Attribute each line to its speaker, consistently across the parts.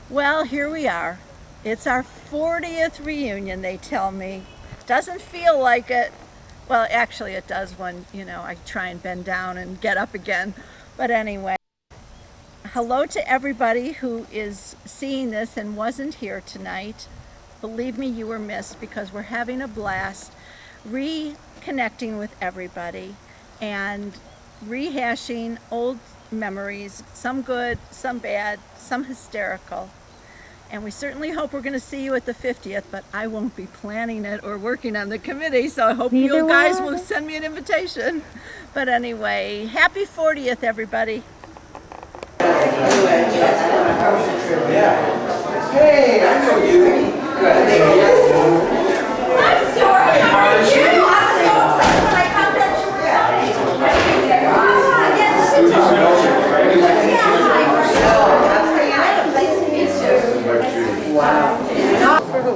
Speaker 1: Well, here we are. It's our 40th reunion, they tell me. Doesn't feel like it. Well, actually it does when, I try and bend down and get up again. But anyway, hello to everybody who is seeing this and wasn't here tonight. Believe me, you were missed because we're having a blast reconnecting with everybody and rehashing old memories, some good, some bad, some hysterical. And we certainly hope we're going to see you at the 50th, but I won't be planning it or working on the committee, so I hope you guys will send me an invitation. But anyway, happy 40th, everybody.
Speaker 2: Hey, I know you. Good.
Speaker 3: I'm sorry. How are you? I was so excited when I found that you were
Speaker 2: Wow.
Speaker 3: For who?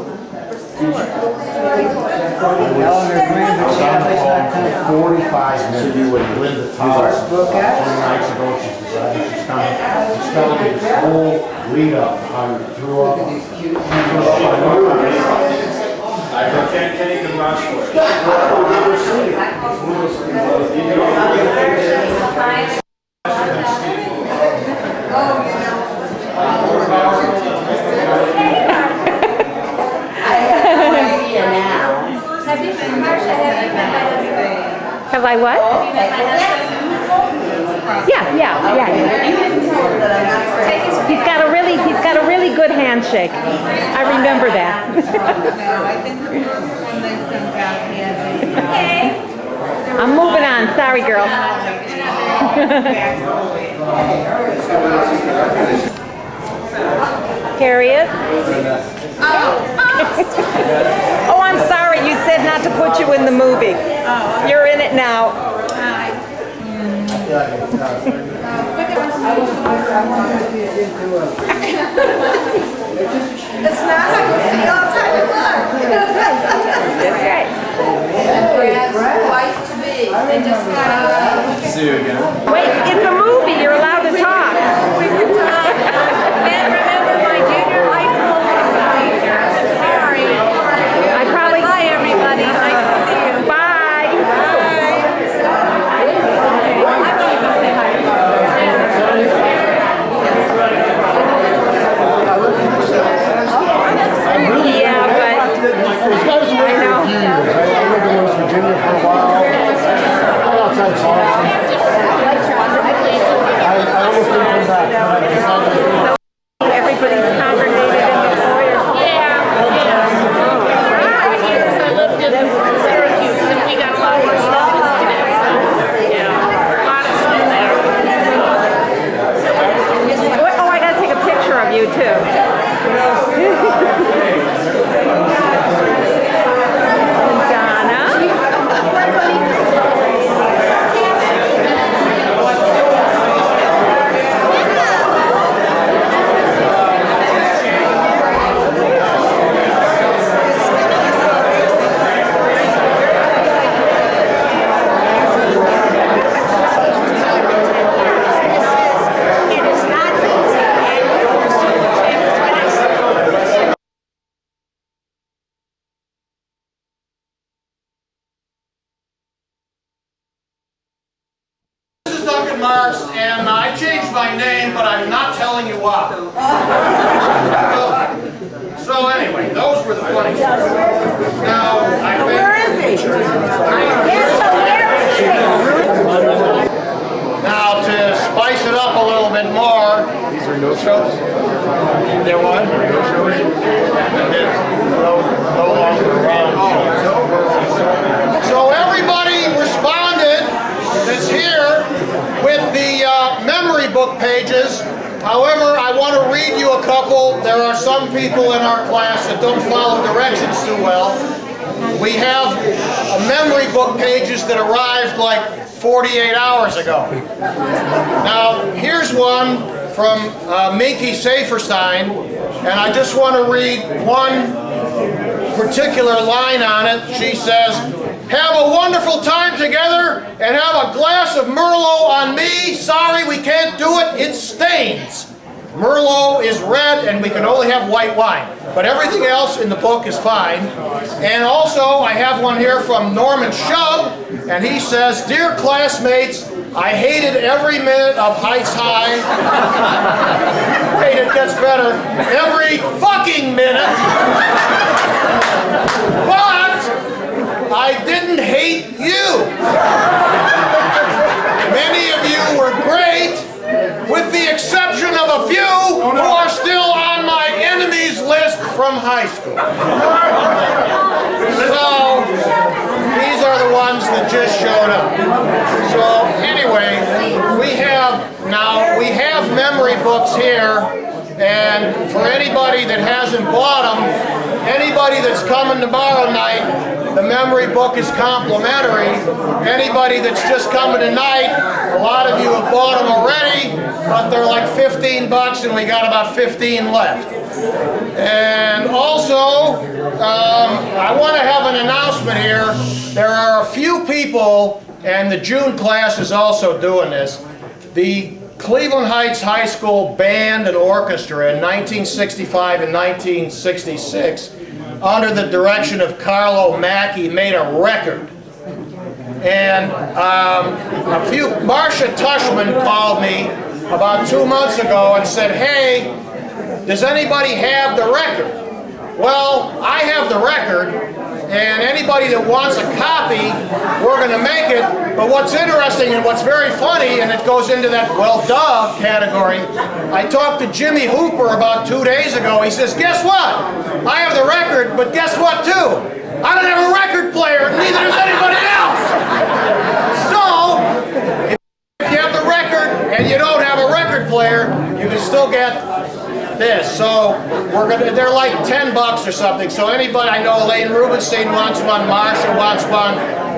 Speaker 2: Eleanor Grandma, she had 45 minutes. You would win the toss. 2 nights ago, she's coming. She's telling me this whole lead up, how you threw up.
Speaker 4: I can't even vouch for
Speaker 5: Have I what? Yeah. He's got a really good handshake. I remember that. I'm moving on. Sorry, girl. Harriet? Oh, I'm sorry. You said not to put you in the movie. You're in it now.
Speaker 3: It's not how you feel, it's how you look.
Speaker 5: That's right.
Speaker 3: Brad's wife to be. They just got
Speaker 4: See you again.
Speaker 5: Wait, it's a movie. You're allowed to talk.
Speaker 3: we can talk. And remember my junior high school teacher. Sorry.
Speaker 5: I probably.
Speaker 3: Bye, everybody. Nice to see you.
Speaker 5: Bye. Yeah, but I know.
Speaker 2: I lived in West Virginia for a while. Right outside Boston. I almost didn't come back. I decided to do it.
Speaker 5: Everybody's congregated in the foyer.
Speaker 6: I lived in Syracuse and we got a lot more stuff in Connecticut. Yeah, a lot of stuff there.
Speaker 5: Oh, I gotta take a picture of you too.
Speaker 7: Marks, and I changed my name, but I'm not telling you why. So anyway, those were the funny stories. Now, where is he? Now, to spice it up a little bit more, these are no shows. They're what? No longer around. So everybody responded that's here with the memory book pages. However, I want to read you a couple. There are some people in our class that don't follow directions too well. We have memory book pages that arrived like 48 hours ago. Now, here's one from Minky Saferstein, and I just want to read one particular line on it. She says, "Have a wonderful time together and have a glass of Merlot on me. Sorry, we can't do it. It stains." Merlot is red and we can only have white wine. But everything else in the book is fine. And also, I have one here from Norman Shub, and he says, "Dear classmates, I hated every minute of Heights High." Wait, it gets better. Every fucking minute. But I didn't hate you. Many of you were great, with the exception of a few who are still on my enemies list from high school. So, these are the ones that just showed up. So, anyway, we have memory books here, and for anybody that hasn't bought them, anybody that's coming tomorrow night, the memory book is complimentary. Anybody that's just coming tonight, a lot of you have bought them already, but they're like 15 bucks and we got about 15 left. And also, I want to have an announcement here. There are a few people, and the June class is also doing this. The Cleveland Heights High School Band and Orchestra in 1965 and 1966, under the direction of Carlo Mackey, made a record. And Marcia Tushman called me about 2 months ago and said, "Hey, does anybody have the record?" Well, I have the record, and anybody that wants a copy, we're going to make it. But what's interesting and what's very funny, and it goes into that well duh category, I talked to Jimmy Hooper about 2 days ago. He says, "Guess what? I have the record, but guess what too? I don't have a record player, neither does anybody else." So, if you have the record and you don't have a record player, you can still get this. So they're like 10 bucks or something. So anybody, I know Elaine Rubenstein wants one, Marsha wants one,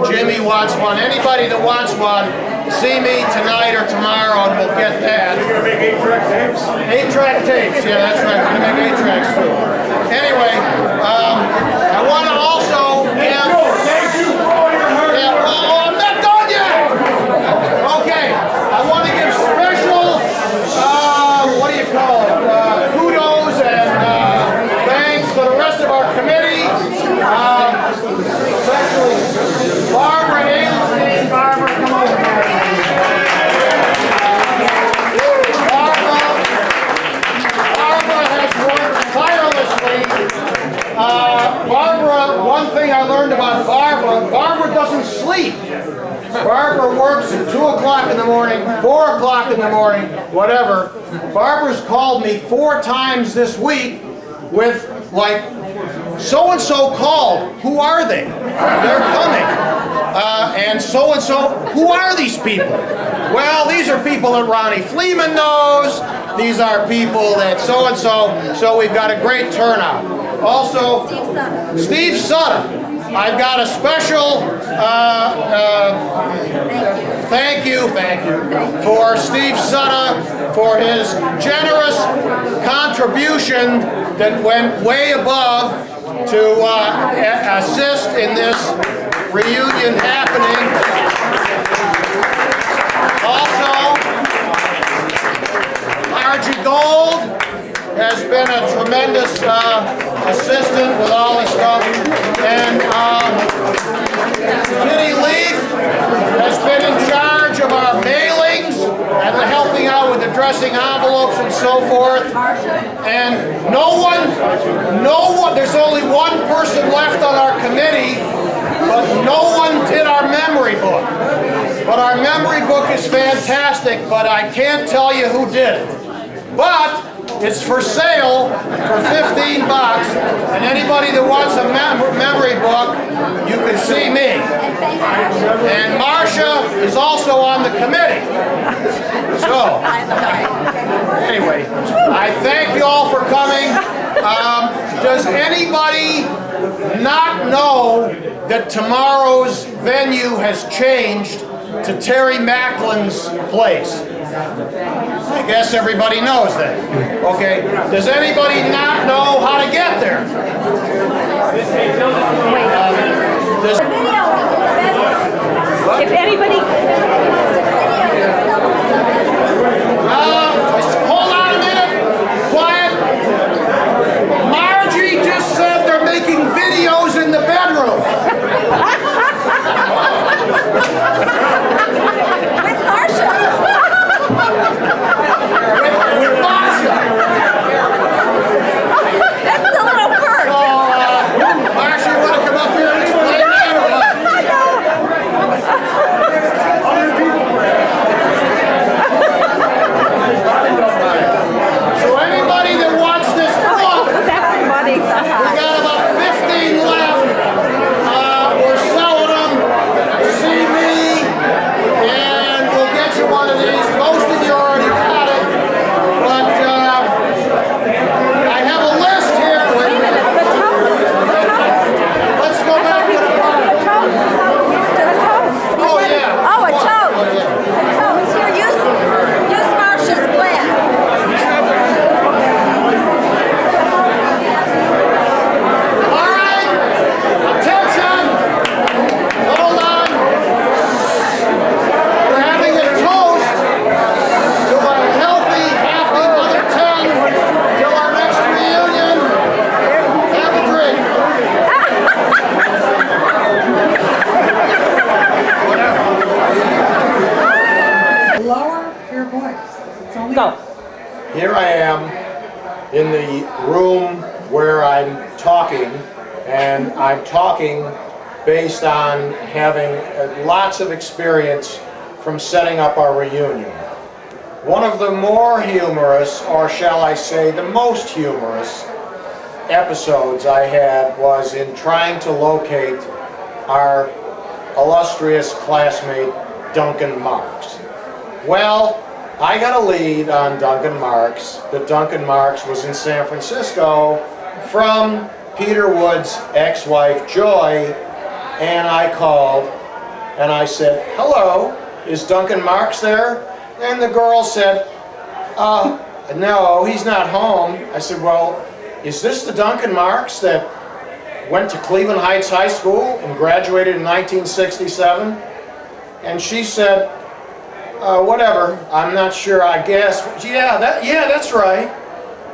Speaker 7: Jimmy wants one. Anybody that wants one, see me tonight or tomorrow and we'll get that.
Speaker 4: You're gonna make 8-track tapes?
Speaker 7: 8-track tapes, yeah, that's right. We're gonna make 8 tracks too. Anyway, I want to also
Speaker 4: Thank you for all your hard work.
Speaker 7: well, I'm not done yet. Okay, I want to give special, what do you call it? Kudos and thanks to the rest of our committee, especially Barbara Ailenstein. Barbara, come over here. Barbara has worked tirelessly. Barbara, one thing I learned about Barbara doesn't sleep. Barbara works at 2 o'clock in the morning, 4 o'clock in the morning, whatever. Barbara's called me 4 times this week with like, so-and-so called, who are they? They're coming. And so-and-so, who are these people? Well, these are people that Ronnie Fleeman knows. These are people that so-and-so, so we've got a great turnout. Also, Steve Sutter. I've got a special thank you for Steve Sutter for his generous contribution that went way above to assist in this reunion happening. Also, Archie Gold has been a tremendous assistant with all this stuff, and Kitty Leaf has been in charge of our mailings and helping out with addressing envelopes and so forth. And no one, there's only one person left on our committee, but no one did our memory book. But our memory book is fantastic, but I can't tell you who did it. But it's for sale for 15 bucks, and anybody that wants a memory book, you can see me. And Marcia is also on the committee. So, anyway, I thank you all for coming. Does anybody not know that tomorrow's venue has changed to Terry Macklin's place? I guess everybody knows that. Okay. Does anybody not know how to get there?
Speaker 5: If anybody,
Speaker 7: hold on a minute. here I am in the room where I'm talking, and I'm talking based on having lots of experience from setting up our reunion. One of the more humorous, or shall I say the most humorous, episodes I had was in trying to locate our illustrious classmate Duncan Marks. Well, I got a lead on Duncan Marks that Duncan Marks was in San Francisco from Peter Wood's ex-wife Joy, and I called and I said, "Hello, is Duncan Marks there?" And the girl said, "No, he's not home." I said, "Well, is this the Duncan Marks that went to Cleveland Heights High School and graduated in 1967? And she said, "Whatever, I'm not sure, I guess." Yeah, that's right.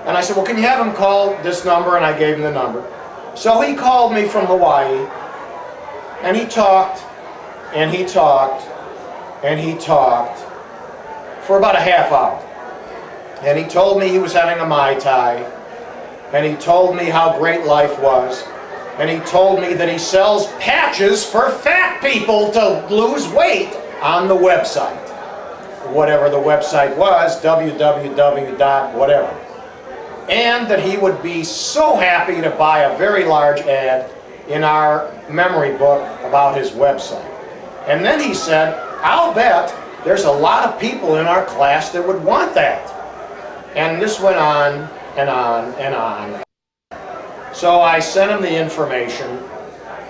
Speaker 7: And I said, "Well, can you have him call this number?" And I gave him the number. So he called me from Hawaii, and he talked, and he talked, and he talked for about a half hour. And he told me he was having a Mai Tai, and he told me how great life was, and he told me that he sells patches for fat people to lose weight on the website. Whatever the website was, www.whatever. And that he would be so happy to buy a very large ad in our memory book about his website. And then he said, "I'll bet there's a lot of people in our class that would want that." And this went on and on and on. So I sent him the information.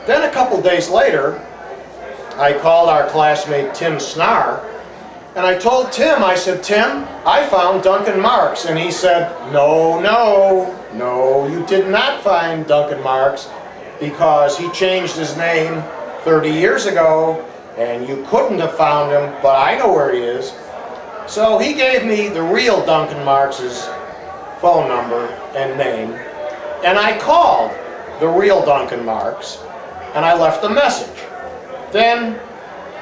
Speaker 7: Then a couple days later, I called our classmate Tim Snar, and I told Tim, I said, "Tim, I found Duncan Marks." And he said, "No, you did not find Duncan Marks, because he changed his name 30 years ago, and you couldn't have found him, but I know where he is." So he gave me the real Duncan Marks' phone number and name, and I called the real Duncan Marks, and I left a message. Then,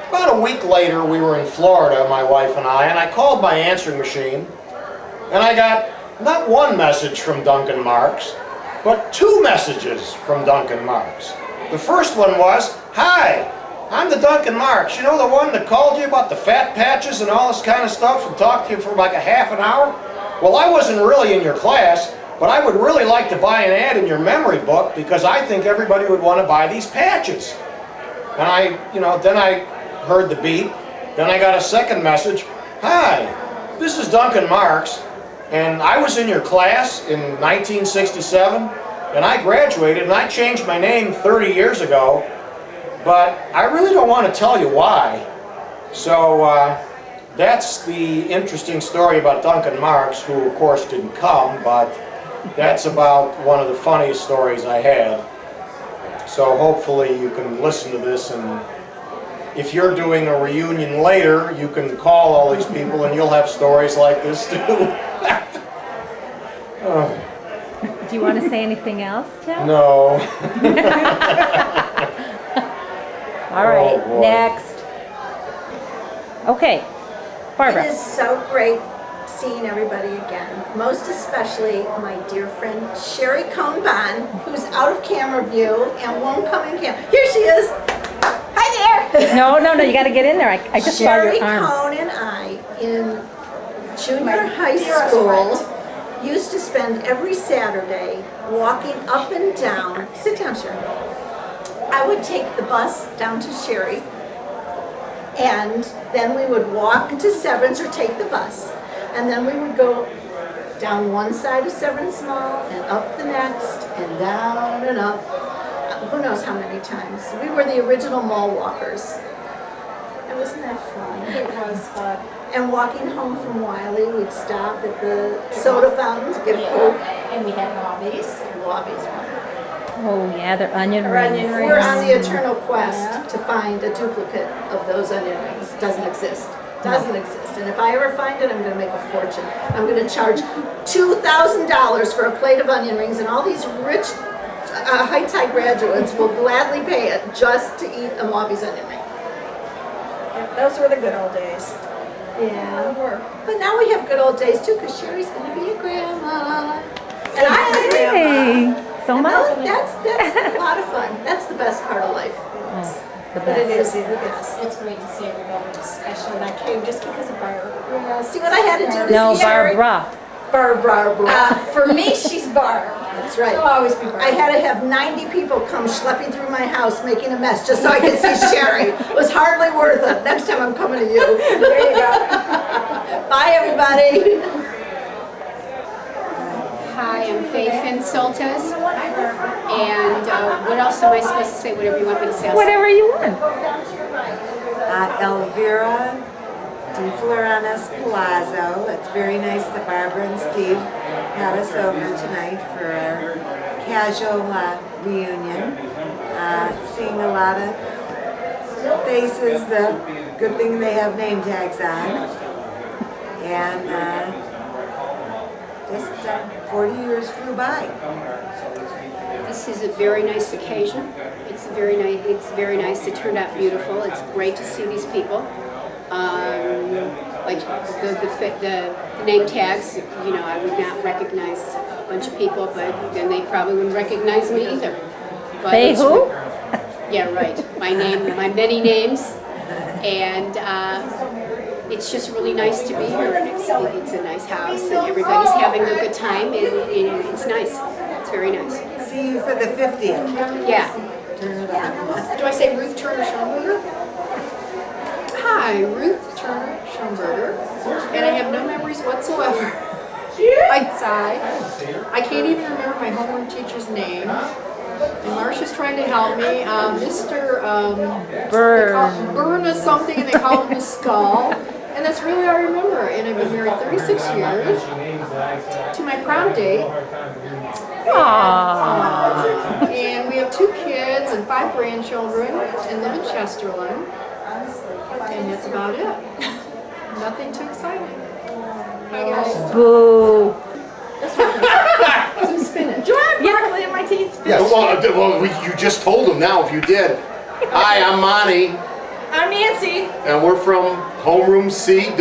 Speaker 7: about a week later, we were in Florida, my wife and I called my answering machine, and I got not one message from Duncan Marks, but two messages from Duncan Marks. The first one was, "Hi, I'm the Duncan Marks. You know, the one that called you about the fat patches and all this kind of stuff and talked to you for like a half an hour? Well, I wasn't really in your class, but I would really like to buy an ad in your memory book because I think everybody would want to buy these patches." And then I heard the beep. Then I got a second message. "Hi, this is Duncan Marks, and I was in your class in 1967, and I graduated, and I changed my name 30 years ago, but I really don't want to tell you why." So that's the interesting story about Duncan Marks, who of course didn't come, but that's about one of the funniest stories I had. So hopefully you can listen to this, and if you're doing a reunion later, you can call all these people and you'll have stories like this too.
Speaker 3: Do you want to say anything else, Tim?
Speaker 7: No.
Speaker 3: All right,
Speaker 7: Oh, boy.
Speaker 3: next. Okay, Barbara.
Speaker 1: It is so great seeing everybody again, most especially my dear friend Sherry Cohn-Bond, who's out of camera view and won't come in camera. Here she is. Hi there.
Speaker 3: No, you got to get in there. I just saw
Speaker 1: Sherry
Speaker 3: your arm.
Speaker 1: Cohn and I, in junior high school, used to spend every Saturday walking up and down. Sit down, Sherry. I would take the bus down to Sherry, and then we would walk to Severance or take the bus. And then we would go down one side of Severance Mall and up the next and down and up. Who knows how many times. We were the original mall walkers. And wasn't that fun?
Speaker 6: It was fun.
Speaker 1: And walking home from Wiley, we'd stop at the soda fountain to get a Coke.
Speaker 6: And we had lobbies.
Speaker 1: Lobbies were.
Speaker 3: Oh yeah, they're onion
Speaker 6: Or
Speaker 3: rings.
Speaker 6: onion rings.
Speaker 1: We're on the eternal quest
Speaker 6: Yeah.
Speaker 1: to find a duplicate of those onion rings. Doesn't exist. Doesn't exist. And if I ever find it, I'm going to make a fortune. I'm going to charge $2,000 for a plate of onion rings, and all these rich high-tech graduates will gladly pay it just to eat a Wabi's onion ring.
Speaker 6: Those were the good old days.
Speaker 1: Yeah. But now we have good old days too, because Sherry's going to be a grandma. And I'm a grandma.
Speaker 5: Hey, so much.
Speaker 1: That's a lot of fun. That's the best part of life. But it is.
Speaker 3: It's great to see everybody, especially when I came just because of Barb.
Speaker 1: Yeah. See what I had to do to
Speaker 5: No,
Speaker 1: see Sherry?
Speaker 5: Barbara.
Speaker 1: Barbara.
Speaker 3: For me, she's Barb.
Speaker 1: That's right.
Speaker 3: She'll always be Barb.
Speaker 1: I had to have 90 people come schlepping through my house making a mess just so I could see Sherry. It was hardly worth it. Next time I'm coming to you.
Speaker 3: There you go.
Speaker 1: Bye, everybody.
Speaker 8: Hi, I'm Faye Finsoltas, and what else am I supposed to say? Whatever you want me to say.
Speaker 5: Whatever you want.
Speaker 9: Elvira Di Floranes Palazzo. It's very nice that Barbara and Steve had us over tonight for our casual reunion. Seeing a lot of faces. Good thing they have name tags on. And just 40 years flew by.
Speaker 8: This is a very nice occasion. It's very nice. It's very nice. It turned out beautiful. It's great to see these people. Like the name tags. You know, I would not recognize a bunch of people, but then they probably wouldn't recognize me either. But
Speaker 5: They
Speaker 8: it's-
Speaker 5: who?
Speaker 8: Yeah, right. My name, my many names, and it's just really nice to be here. And it's a nice house, and everybody's having a good time, and it's nice. It's very nice.
Speaker 9: See you for the 50th.
Speaker 8: Yeah.
Speaker 9: Turn it on.
Speaker 10: Do I say Ruth Turner Schomburger? Hi, Ruth Turner Schomburger, and I have no memories whatsoever. Outside, I can't even remember my homeroom teacher's name. And Marcia's trying to help me. Mr. Burn is something, and they call him the Skull. And that's really all I remember. And I've been married 36 years to my prom date.
Speaker 5: Aww.
Speaker 10: And we have 2 kids and 5 grandchildren and live in Chesterland. And that's about it. Nothing too exciting. Hi guys.
Speaker 5: Boo.
Speaker 10: Some spinach.
Speaker 1: Do I have broccoli in my teeth?
Speaker 7: Yes. Well, you just told them now if you did. Hi, I'm Monty,
Speaker 1: I'm Nancy.
Speaker 7: and we're from Homeroom C005,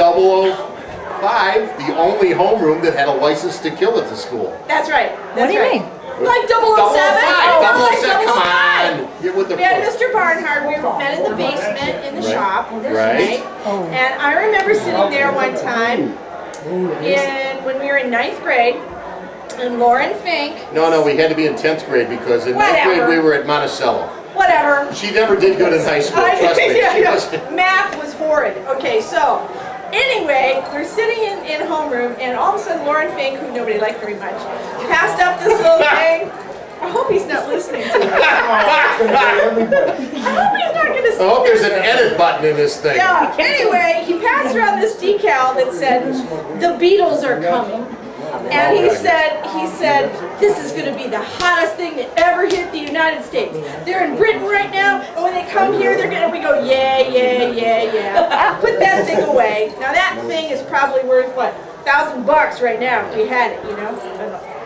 Speaker 7: the only homeroom that had a license to kill at the school.
Speaker 1: That's right.
Speaker 5: What do you mean?
Speaker 1: Like 007?
Speaker 7: 005, come on! Get with the
Speaker 10: We had
Speaker 7: flow.
Speaker 10: Mr. Barnhart. We met in the basement in the shop.
Speaker 7: Right.
Speaker 10: And I remember sitting there one time when we were in 9th grade, and Lauren Fink,
Speaker 7: No, we had to be in 10th grade because in 9th grade we were at Monticello.
Speaker 10: whatever.
Speaker 7: She never did good in high school, trust me.
Speaker 10: Yeah,
Speaker 7: She
Speaker 10: yeah.
Speaker 7: was-
Speaker 10: Math was horrid. Okay, so anyway, we're sitting in homeroom, and all of a sudden Lauren Fink, who nobody liked very much, passed up this little thing. I hope he's not listening to it. I hope he's not going to.
Speaker 7: I hope there's an edit button in this thing.
Speaker 10: Yeah. Anyway, he passed around this decal that said, "The Beatles are coming." And he said, this is going to be the hottest thing that ever hit the United States. They're in Britain right now, and when they come here, they're going to, we go, yeah. Put that thing away. Now that thing is probably worth, what, $1,000 right now if we had it, you know?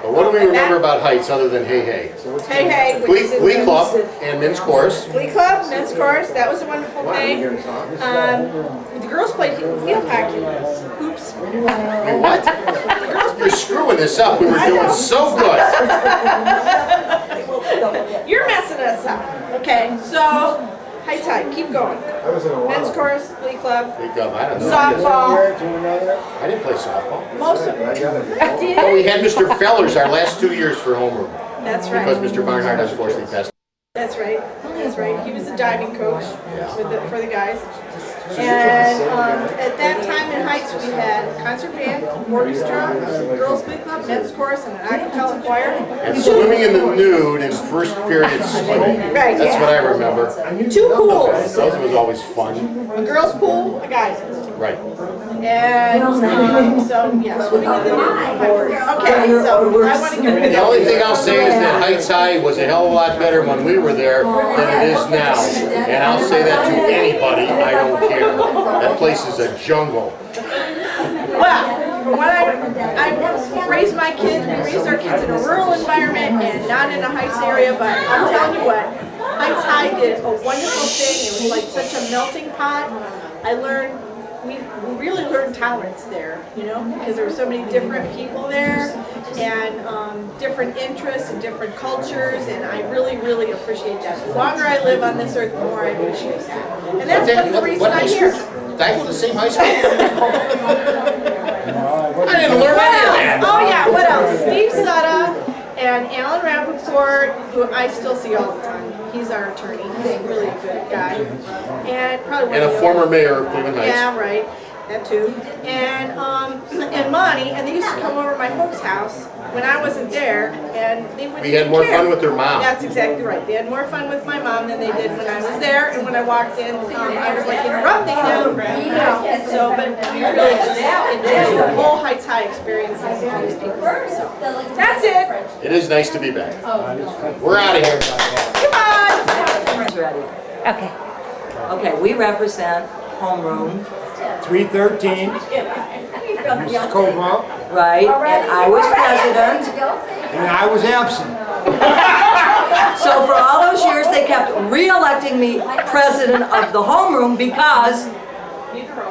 Speaker 7: But what do we remember about Heights other than Hey Hey?
Speaker 10: Hey, which is
Speaker 7: Glee Club and Men's Chorus.
Speaker 10: Glee Club, men's chorus, that was a wonderful thing. The girls played field hockey. Oops.
Speaker 7: What? You're screwing this up. We were doing so good.
Speaker 10: You're messing us up. Okay, so, Heights High, keep going. Men's chorus, Glee Club,
Speaker 7: Glee Club, I don't know.
Speaker 10: softball,
Speaker 7: I didn't play softball.
Speaker 10: most of them.
Speaker 7: But we had Mr. Fellers our last 2 years for homeroom.
Speaker 10: That's
Speaker 7: Because
Speaker 10: right.
Speaker 7: Mr. Barnhart unfortunately passed.
Speaker 10: That's right. That's right. He was a diving coach for the guys. And at that time in Heights, we had concert band, orchestra, girls' glee club, men's chorus, and an a cappella choir.
Speaker 7: And swimming in the nude in first period swimming.
Speaker 10: Right,
Speaker 7: That's
Speaker 10: yeah.
Speaker 7: what I remember.
Speaker 10: 2 pools,
Speaker 7: Those was always fun.
Speaker 10: a girls' pool, a guys' pool.
Speaker 7: Right.
Speaker 10: And so, yeah, swimming in the nude. Okay, so I want to get rid of
Speaker 7: The only thing I'll say is that Heights High was a hell of a lot better when we were there than it is now. And I'll say that to anybody, I don't care. That place is a jungle.
Speaker 10: Well, from what I raised my kids, we raised our kids in a rural environment and not in a Heights area, but I'm telling you what, Heights High did a wonderful thing. It was like such a melting pot. I learned we really learned tolerance there, you know, because there were so many different people there and different interests and different cultures, and I really, really appreciate that. The longer I live on this earth, the more I appreciate that. And that's one of the reasons I'm here.
Speaker 7: Did I go to the same high school? I didn't learn any of that.
Speaker 10: Oh yeah, what else? Steve Sutta and Alan Rappaport, who I still see all the time. He's our attorney. He's a really good guy. And probably
Speaker 7: And a former mayor of Cleveland Heights.
Speaker 10: Yeah, right. That too. And Monty, and they used to come over to my folks' house when I wasn't there, and they would.
Speaker 7: We had more fun with their mom.
Speaker 10: That's exactly right. They had more fun with my mom than they did when I was there, and when I walked in, I was like interrupting them. You know, so, but we really just enjoyed the whole Heights High experience and all these people. So that's it.
Speaker 7: It is nice to be back. We're out of here.
Speaker 10: Come on.
Speaker 11: Ready.
Speaker 5: Okay.
Speaker 11: Okay, we represent homeroom,
Speaker 4: 313, Mrs. Cobalt,
Speaker 11: right? And I was president.
Speaker 4: and I was absent.
Speaker 11: So for all those years, they kept re-electing me president of the homeroom because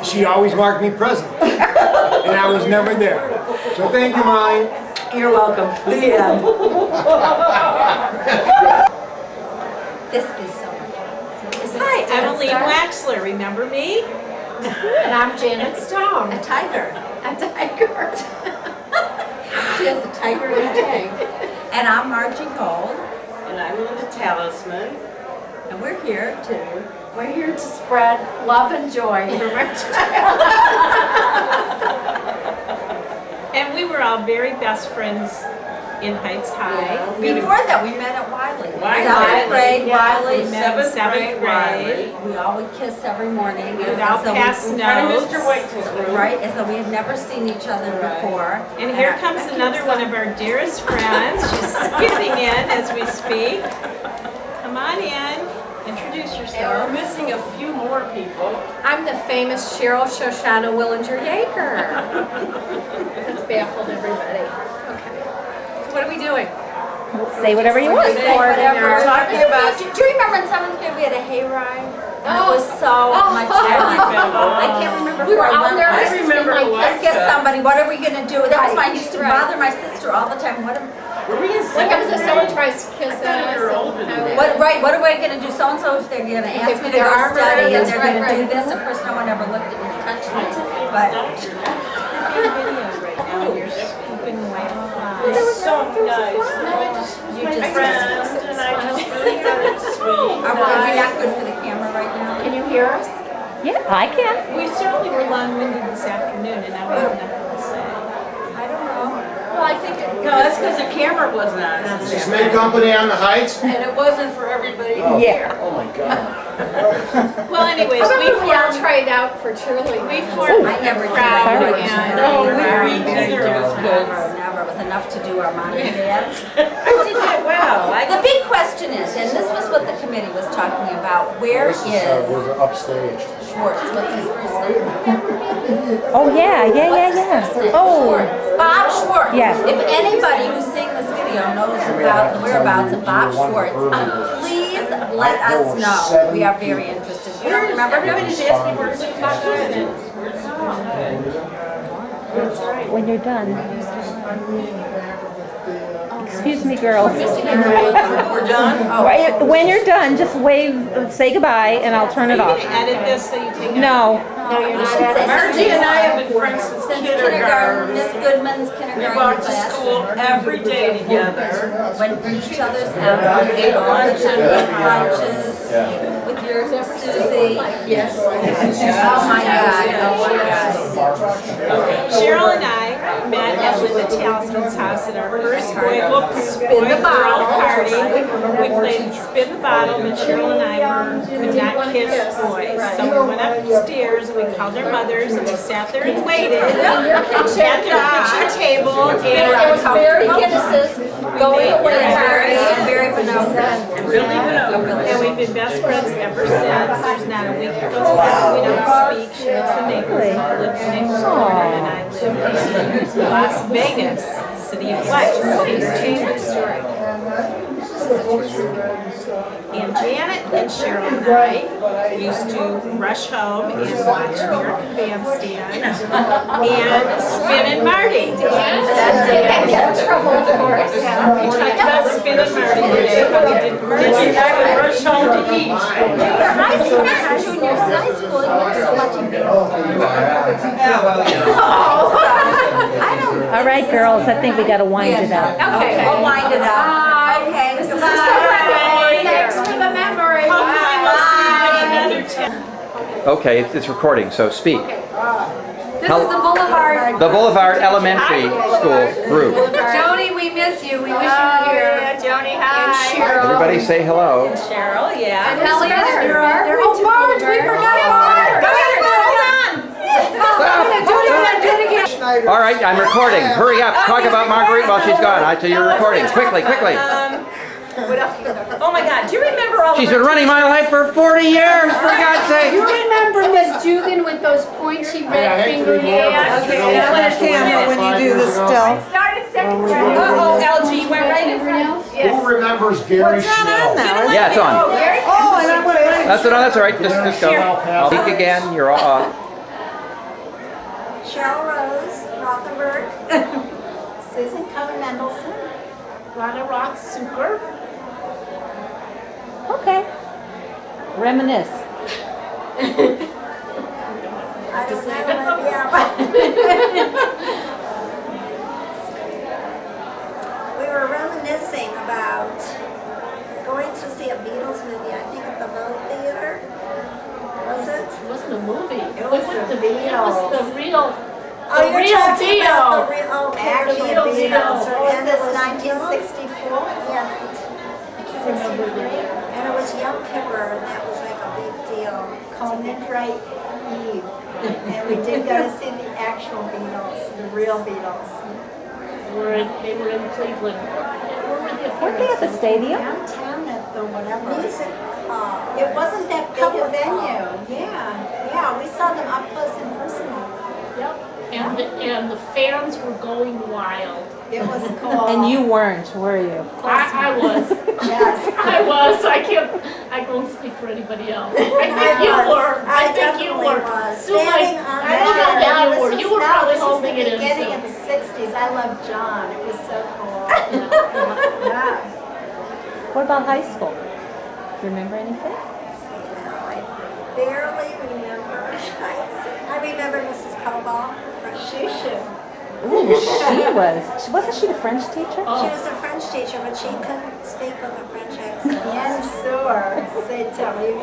Speaker 4: She always marked me president, and I was never there. So thank you, Molly.
Speaker 11: you're welcome. The end.
Speaker 3: This is so much fun.
Speaker 6: Hi, Emily Waxler, remember me?
Speaker 3: And I'm Janet Stone. A tiger. A tiger. She has a tiger in a tank. And I'm Margie Gold.
Speaker 6: And I'm Linda Talisman.
Speaker 3: And we're here to spread love and joy from our child.
Speaker 6: And we were all very best friends in Heights High.
Speaker 3: Before that, we met at Wiley.
Speaker 6: Wiley.
Speaker 3: Seventh grade,
Speaker 6: Yeah,
Speaker 3: Wiley.
Speaker 6: we met in seventh grade.
Speaker 3: We all would kiss every morning.
Speaker 6: We would all
Speaker 3: as though
Speaker 6: pass
Speaker 3: we-
Speaker 6: notes.
Speaker 3: Right, as though we had never seen each other before.
Speaker 6: And here comes another one of our dearest friends. She's skipping in as we speak. Come on in. Introduce
Speaker 10: And
Speaker 6: yourself.
Speaker 10: we're missing a few more people.
Speaker 3: I'm the famous Cheryl Shoshana Willinger-Yaker. That's baffled everybody. Okay. So what are we doing?
Speaker 5: Say whatever you want.
Speaker 3: Say whatever.
Speaker 10: We're talking about-
Speaker 3: Do you remember in 7th grade we had a hayride? And it was so much fun. I can't remember who I went with.
Speaker 10: I remember
Speaker 3: Let's get somebody. What are we going to do? That was why I used to bother my sister all the time. What happens if someone tries to kiss us? What are we going to do? So-and-so, if they're going to ask me to go study and they're going to do this. Of course, no one ever looked at me and touched me. But
Speaker 6: You're scooping away.
Speaker 10: It was so nice.
Speaker 3: you just
Speaker 10: Friends, and I just really thought it was sweet.
Speaker 3: are we not good for the camera right now? Can you hear us?
Speaker 5: Yeah, I can.
Speaker 6: We certainly were long-winded this afternoon, and now we have nothing to say.
Speaker 3: I don't know. Well, I think it.
Speaker 10: No, that's because the camera wasn't on.
Speaker 7: Just made company on the Heights?
Speaker 10: And it wasn't for everybody.
Speaker 5: Yeah.
Speaker 7: Oh my God.
Speaker 6: Well, anyways, we formed
Speaker 3: tried out for cheerleading.
Speaker 6: we formed
Speaker 3: I never
Speaker 6: a
Speaker 3: did
Speaker 6: crowd,
Speaker 3: that.
Speaker 6: and
Speaker 10: No, we
Speaker 3: neither
Speaker 10: of us could.
Speaker 3: Never. It was enough to do our mom and dance.
Speaker 10: I did that well.
Speaker 3: The big question is, and this was what the committee was talking about, where is
Speaker 2: Was upstaged.
Speaker 3: Schwartz? What's his first name?
Speaker 5: Oh, yeah. Oh,
Speaker 3: Bob Schwartz.
Speaker 5: Yes.
Speaker 3: If anybody who's seeing this video knows about the whereabouts of Bob Schwartz, please let us know. We are very interested. You don't remember him?
Speaker 10: Everybody's asking where to talk to.
Speaker 5: when you're done. Excuse me, girls.
Speaker 10: We're done?
Speaker 5: Right, when you're done, just wave, say goodbye, and I'll turn it
Speaker 6: are
Speaker 5: off.
Speaker 6: you going to edit this so you take it?
Speaker 5: No.
Speaker 3: No, you're not.
Speaker 10: Margie and I have been friends since
Speaker 3: Since kindergarten,
Speaker 10: kindergarten.
Speaker 3: Miss Goodman's
Speaker 10: We
Speaker 3: kindergarten
Speaker 10: walked to
Speaker 3: class.
Speaker 10: school every day together.
Speaker 3: Went to each other's house, ate lunches with your Susie. Yes. Oh my God, oh my God.
Speaker 6: Cheryl and I met at Linda Talisman's house at our first boy-girl party. We played Spin the Bottle, but Cheryl and I could not kiss boys. So we went upstairs and we called our mothers and we sat there and waited at their kitchen table.
Speaker 3: It was Mary Guinness's going away party and Mary Vanessa.
Speaker 6: And we've been best friends ever since. There's not a week that goes by we don't speak. She lives in Naples, I live in Naples, Florida, and I live in Las Vegas, city of lights. Change the story. And Janet and Cheryl and I used to rush home and watch American Bandstand and Spin and Marty. That's it.
Speaker 3: Get in trouble, of course.
Speaker 6: We talked about Spin and Marty today, how we did Marty and I would rush home to eat.
Speaker 3: High school, juniors, high school, you're also watching
Speaker 12: All right, girls, I think we got to wind it up.
Speaker 3: Okay, we'll wind it up. Okay, this is so
Speaker 6: Bye.
Speaker 3: thanks for the memory.
Speaker 6: Hopefully we'll see you in another 10.
Speaker 13: Okay, it's recording, so speak.
Speaker 3: This is the Boulevard.
Speaker 13: The Boulevard Elementary School group.
Speaker 3: Joni, we miss you. We wish you were here.
Speaker 6: Yeah, Joni, hi.
Speaker 3: And Cheryl.
Speaker 13: Everybody say hello.
Speaker 6: Cheryl, yeah.
Speaker 3: And Ellie is here. Oh, Marge, we forgot Marge. Go ahead, hold on. Do it again.
Speaker 13: All right, I'm recording. Hurry up. Talk about Marguerite while she's gone. I tell you, you're recording. Quickly, quickly.
Speaker 5: Oh my God, do you remember all
Speaker 13: She's been running my life for 40 years, for God's sake.
Speaker 8: You remember Miss Dugan with those pointy red fingernails?
Speaker 9: When you do this still.
Speaker 5: Uh-oh, LG, went right in front.
Speaker 2: Who remembers Gary Schnell?
Speaker 13: Yeah, it's on.
Speaker 9: Oh, and I'm gonna.
Speaker 13: That's all right. Just go. I'll speak again. You're all off.
Speaker 3: Cheryl Rose, Rothenberg.
Speaker 6: Susan Cohen Mendelson. Rana Roth Suker.
Speaker 12: Okay. Reminisce.
Speaker 3: I don't know, yeah. We were reminiscing about going to see a Beatles movie, I think at the Vogue Theater. Was it?
Speaker 6: It wasn't a movie.
Speaker 3: It was the Beatles.
Speaker 6: It was the real
Speaker 3: You're
Speaker 6: real
Speaker 3: talking
Speaker 6: deal.
Speaker 3: about the real, actual
Speaker 6: real
Speaker 3: Beatles.
Speaker 6: deal.
Speaker 3: And it was 1964? Yeah.
Speaker 6: Remember that.
Speaker 3: And it was Yom Kippur, and that was like a big deal.
Speaker 14: Conan-Wright Eve. And we did go to see the actual Beatles, the real Beatles.
Speaker 6: They were in Cleveland. Where were the
Speaker 12: Weren't they at the stadium?
Speaker 14: Downtown at the whatever.
Speaker 3: Music hall.
Speaker 14: It wasn't that big a
Speaker 3: Public
Speaker 14: venue.
Speaker 3: hall.
Speaker 14: Yeah, we saw them up close and personal.
Speaker 6: Yep. And the fans were going wild.
Speaker 14: It was cool.
Speaker 12: And you weren't, were you?
Speaker 6: I was.
Speaker 14: Yes.
Speaker 6: I was. I won't speak for anybody else. I think you were. I think you were. Sue, I don't know that you were. You were probably holding it in.
Speaker 14: Beginning of the 60s, I loved John. It was so cool. Yeah.
Speaker 12: What about high school? Do you remember anything?
Speaker 3: I barely remember. I remember Mrs. Cobalt.
Speaker 14: Shushu.
Speaker 12: Ooh, wasn't she the French teacher?
Speaker 3: She was a French teacher, but she couldn't speak with a French accent.
Speaker 14: Bien sûr, c'est terrible.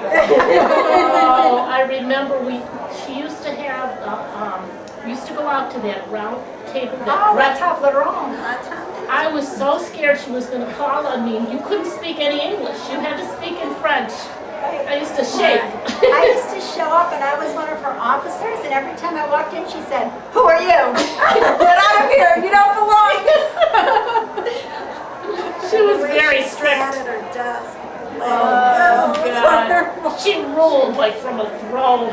Speaker 6: Oh, I remember she used to have, we used to go out to that round table.
Speaker 14: La table ronde.
Speaker 6: I was so scared she was going to call on me. You couldn't speak any English. You had to speak in French. I used to shake.
Speaker 14: I used to show up and I was one of her officers, and every time I walked in she said, "Who are you? Get out of here, you don't belong."
Speaker 6: She was very strict.
Speaker 3: Sat at her desk.
Speaker 6: Oh, God. She ruled like from a throne.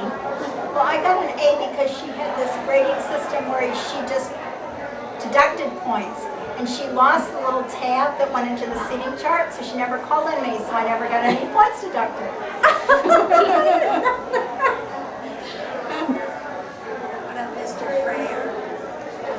Speaker 14: Well, I got an A because she had this grading system where she just deducted points. And she lost the little tab that went into the seating chart, so she never called on me, so I never got any points deducted.
Speaker 3: What about Mr. Freyer?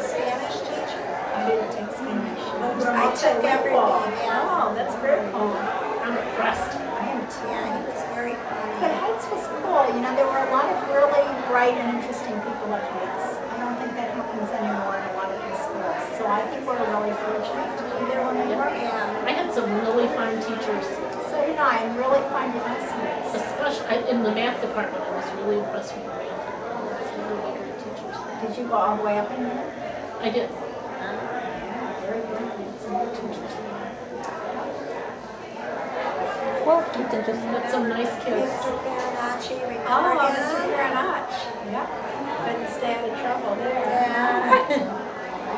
Speaker 3: Spanish teacher?
Speaker 14: I didn't take Spanish.
Speaker 3: I took everything, yes.
Speaker 14: Oh, that's very cool.
Speaker 6: I'm impressed.
Speaker 3: Yeah, he was very funny.
Speaker 14: But Heights was cool. You know, there were a lot of really bright and interesting people at Heights. I don't think that happens anymore in a lot of these schools. So I think we're really fortunate to be there when we were.
Speaker 3: Yeah.
Speaker 6: I had some really fine teachers.
Speaker 14: So did I, and really fine classmates.
Speaker 6: Especially in the math department, I was really impressed with the math department. It's really great teachers.
Speaker 14: Did you go all the way up in there?
Speaker 6: I did.
Speaker 14: Very good. We had some good teachers there.
Speaker 12: Well, you can just...
Speaker 6: Met some nice kids.
Speaker 3: Mr. Farinacci, remember
Speaker 14: Oh,
Speaker 3: him?
Speaker 14: Mr. Farinacci. Yep. Couldn't stay out of trouble there.
Speaker 3: Yeah.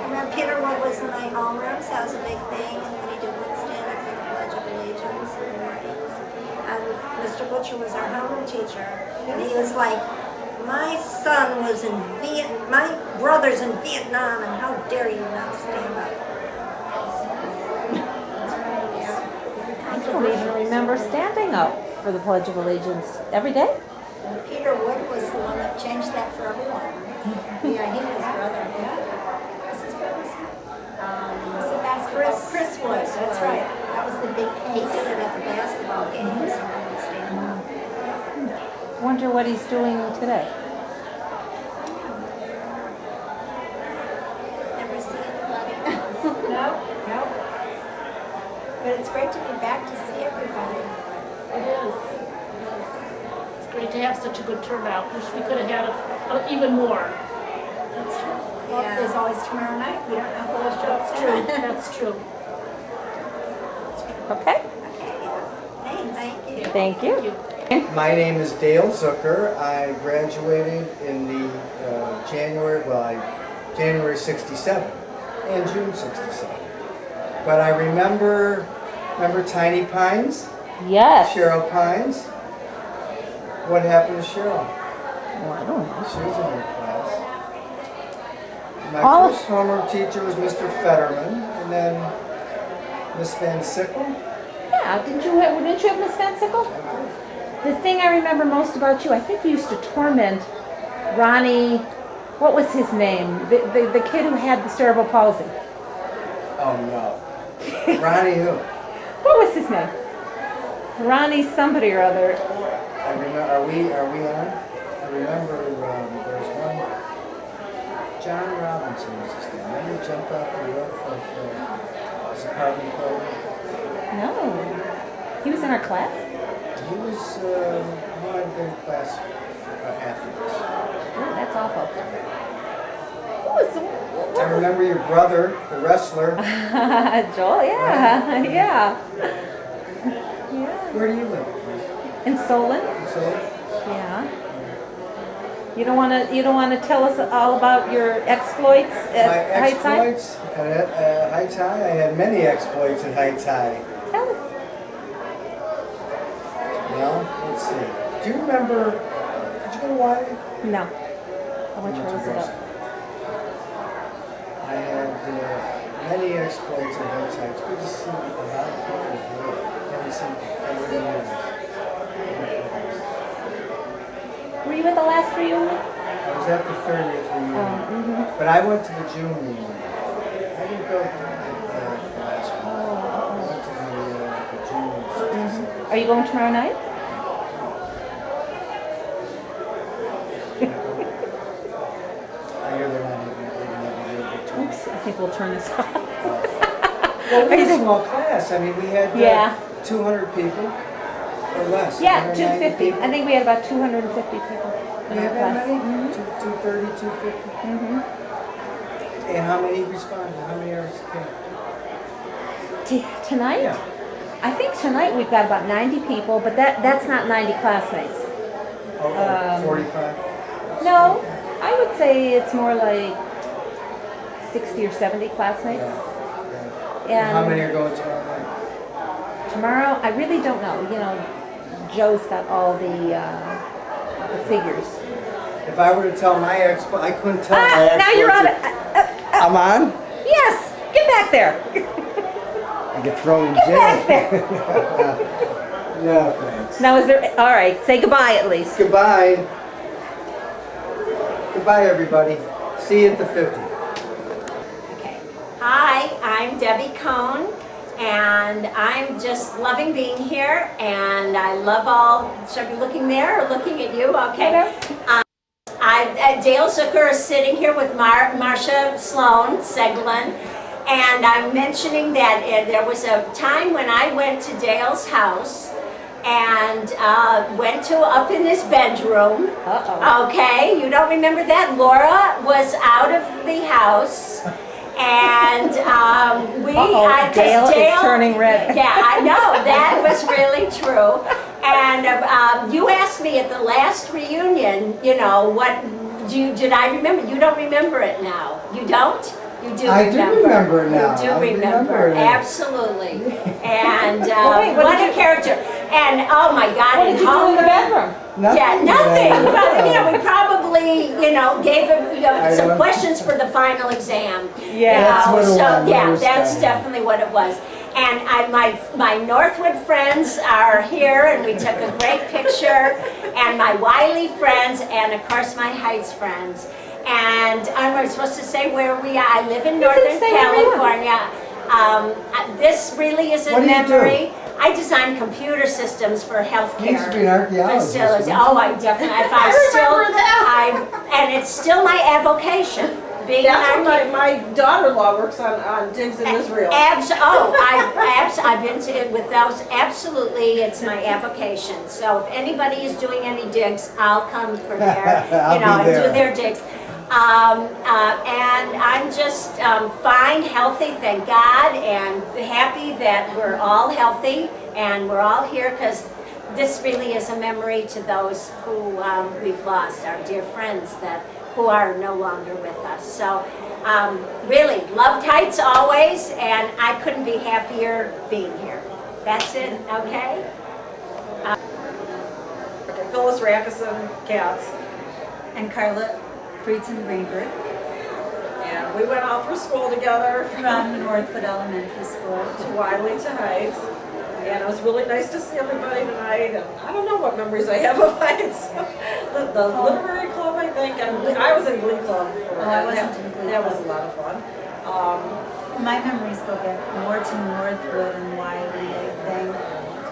Speaker 3: And then Peter Wood was in my homeroom, so that was a big thing, and then he did one stand-up for the Pledge of Allegiance in the mornings. And Mr. Butcher was our homeroom teacher, and he was like, my son was in my brother's in Vietnam, and how dare you not stand up?
Speaker 12: out for the Pledge of Allegiance? Every day?
Speaker 14: And Peter Wood was the one that changed that for everyone, right? Yeah, he was brother. Yeah. Was his brother's was it basketball? Chris was, that's right. That was the big case. He did it at the basketball games.
Speaker 12: Wonder what he's doing today.
Speaker 14: Never seen anybody. No. But it's great to be back to see everybody.
Speaker 6: It is. It's great to have such a good turnout. Wish we could have had even more.
Speaker 14: That's true. Well, there's always tomorrow night. We don't know who will show up.
Speaker 6: That's true. That's true.
Speaker 12: Okay.
Speaker 14: Thanks.
Speaker 12: Thank you.
Speaker 15: My name is Dale Zucker. I graduated in the January 67 and June 67. But I remember Tiny Pines?
Speaker 12: Yes.
Speaker 15: Cheryl Pines? What happened to Cheryl?
Speaker 12: Well, I don't know.
Speaker 15: She was in your class. My first homeroom teacher was Mr. Fetterman, and then Miss Van Sickle.
Speaker 12: Yeah, didn't you have Miss Van Sickle? The thing I remember most about you, I think you used to torment Ronnie, what was his name? The kid who had the cerebral palsy.
Speaker 15: Oh no. Ronnie who?
Speaker 12: What was his name? Ronnie somebody or other.
Speaker 15: I remember, are we on? I remember there's one, John Robinson was his name. Remember he jumped off the roof of his apartment building?
Speaker 12: No. He was in our class?
Speaker 15: He was, he might have been in class after this.
Speaker 12: Oh, that's awful.
Speaker 15: I remember your brother, the wrestler.
Speaker 12: Joel, yeah,
Speaker 15: Right?
Speaker 12: yeah.
Speaker 15: Where do you live?
Speaker 12: In Solon?
Speaker 15: In Solon?
Speaker 12: Yeah. You don't want to tell us all about your exploits at
Speaker 15: My
Speaker 12: Heights High?
Speaker 15: exploits at Heights High? I had many exploits at Heights High.
Speaker 12: Tell us.
Speaker 15: Well, let's see. Do you remember, did you go to Wiley?
Speaker 12: No. I went to Roosevelt.
Speaker 15: I had many exploits at Heights High. It's good to see a lot of people here. Haven't seen for 40 years.
Speaker 12: Were you at the last reunion?
Speaker 15: I was at the 30th reunion, but I went to the June reunion. I didn't go to the last one. I went to the June.
Speaker 12: Are you going tomorrow night?
Speaker 15: I hear they're not even
Speaker 12: Oops, I think we'll turn this off.
Speaker 15: Well, we had a small class. I mean, we had 200 people or less.
Speaker 12: Yeah,
Speaker 15: 190
Speaker 12: 250. I think we had about 250 people in our class.
Speaker 15: 230, 250. And how many responded? How many hours came?
Speaker 12: Tonight?
Speaker 15: Yeah.
Speaker 12: I think tonight we've got about 90 people, but that's not 90 classmates.
Speaker 15: Oh, 45?
Speaker 12: No, I would say it's more like 60 or 70 classmates.
Speaker 15: And how many are going tomorrow night?
Speaker 12: Tomorrow, I really don't know. You know, Joe's got all the figures.
Speaker 15: If I were to tell my expo, I couldn't tell my expo.
Speaker 12: Now you're on it.
Speaker 15: I'm on?
Speaker 12: Yes, get back there.
Speaker 15: I get thrown in
Speaker 12: Get
Speaker 15: jail.
Speaker 12: back there.
Speaker 15: No, thanks.
Speaker 12: Now is there, all right, say goodbye at least.
Speaker 15: Goodbye. Goodbye, everybody. See you at the 50.
Speaker 16: Hi, I'm Debbie Cohn, and I'm just loving being here, and I love all, should I be looking there or looking at you? Okay. Dale Zucker is sitting here with Marcia Sloan Seglin, and I'm mentioning that there was a time when I went to Dale's house and went to up in his bedroom. Okay, you don't remember that? Laura was out of the house. And
Speaker 12: Dale is turning red.
Speaker 16: Yeah, I know, that was really true. And you asked me at the last reunion, you know, did I remember? You don't remember it now. You don't? You do
Speaker 15: I
Speaker 16: remember.
Speaker 15: do remember it now.
Speaker 16: You do
Speaker 15: I
Speaker 16: remember.
Speaker 15: it.
Speaker 16: Absolutely. And
Speaker 12: Wait,
Speaker 16: what a character. And oh my God.
Speaker 12: What did you do in the bedroom?
Speaker 15: Nothing.
Speaker 16: Yeah, nothing.
Speaker 15: Yeah.
Speaker 16: But, you know, we probably, you know, gave him some
Speaker 15: don't-
Speaker 16: questions for the final exam.
Speaker 12: Yeah,
Speaker 15: that's what it was.
Speaker 16: So, yeah, that's definitely what it was. And my Northwood friends are here, and we took a great picture, and my Wiley friends, and of course my Heights friends. And I'm supposed to say where we are. I live in Northern California. This really is a
Speaker 15: What do you
Speaker 16: memory.
Speaker 15: do?
Speaker 16: I design computer systems for healthcare
Speaker 15: You used to be an archaeologist.
Speaker 16: facilities. Oh, I definitely. If and it's still my avocation. Being
Speaker 6: That's what my daughter-in-law works on digs in Israel.
Speaker 16: I've been to with those. Absolutely, it's my avocation. So if anybody is doing any digs, I'll come for their, and do their digs. And I'm just fine, healthy, thank God, and happy that we're all healthy and we're all here because this really is a memory to those who we've lost, our dear friends who are no longer with us. So really, loved Heights always, and I couldn't be happier being here. That's it, okay?
Speaker 6: Phyllis Rackison, Cats.
Speaker 3: And Carla Friedson Greenberg.
Speaker 6: And we went all through school together.
Speaker 3: From Northwood Elementary School.
Speaker 6: To Wiley to Heights. And it was really nice to see everybody tonight. And I don't know what memories I have of Heights. the literary club, I think. And I was in Glee Club.
Speaker 3: I wasn't in Glee
Speaker 6: That
Speaker 3: Club.
Speaker 6: was a lot of fun.
Speaker 3: My memories go back more to Northwood and Wiley, I think.